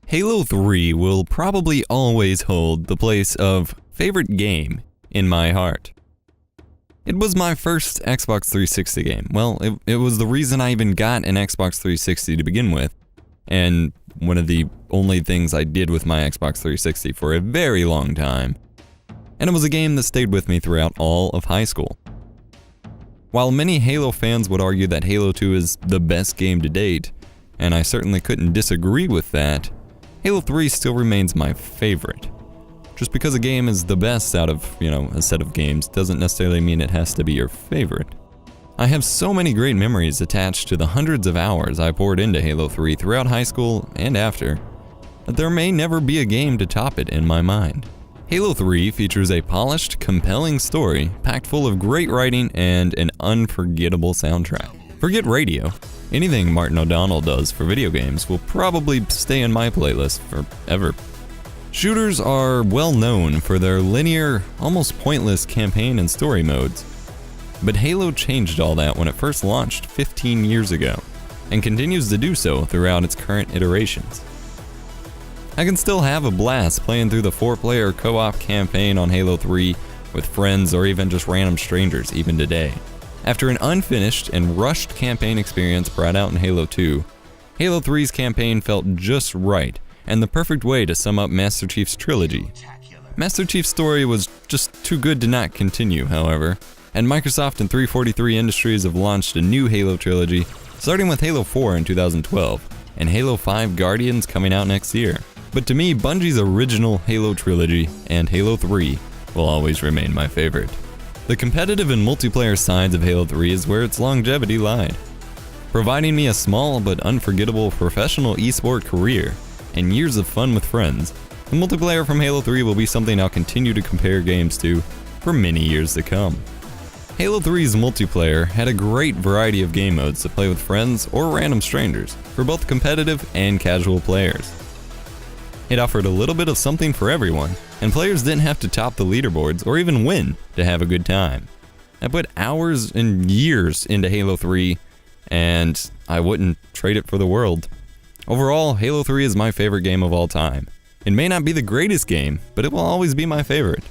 Halo 3 will probably always hold the place of favorite game in my heart. It was my first Xbox 360 game. Well, it was the reason I even got an Xbox 360 to begin with, and one of the only things I did with my Xbox 360 for a very long time. And it was a game that stayed with me throughout all of high school. While many Halo fans would argue that Halo 2 is the best game to date, and I certainly couldn't disagree with that, Halo 3 still remains my favorite. Just because a game is the best out of, a set of games doesn't necessarily mean it has to be your favorite. I have so many great memories attached to the hundreds of hours I poured into Halo 3 throughout high school and after, that there may never be a game to top it in my mind. Halo 3 features a polished, compelling story packed full of great writing and an unforgettable soundtrack. Forget radio. Anything Martin O'Donnell does for video games will probably stay in my playlist forever. Shooters are well known for their linear, almost pointless campaign and story modes. But Halo changed all that when it first launched 15 years ago, and continues to do so throughout its current iterations. I can still have a blast playing through the 4-player co-op campaign on Halo 3 with friends or even just random strangers even today. After an unfinished and rushed campaign experience brought out in Halo 2, Halo 3's campaign felt just right, and the perfect way to sum up Master Chief's trilogy. Master Chief's story was just too good to not continue, however, and Microsoft and 343 Industries have launched a new Halo trilogy, starting with Halo 4 in 2012, and Halo 5 Guardians coming out next year. But to me, Bungie's original Halo trilogy and Halo 3 will always remain my favorite. The competitive and multiplayer sides of Halo 3 is where its longevity lied, providing me a small but unforgettable professional esport career and years of fun with friends. The multiplayer from Halo 3 will be something I'll continue to compare games to for many years to come. Halo 3's multiplayer had a great variety of game modes to play with friends or random strangers for both competitive and casual players. It offered a little bit of something for everyone, and players didn't have to top the leaderboards or even win to have a good time. I put hours and years into Halo 3, and I wouldn't trade it for the world. Overall, Halo 3 is my favorite game of all time. It may not be the greatest game, but it will always be my favorite.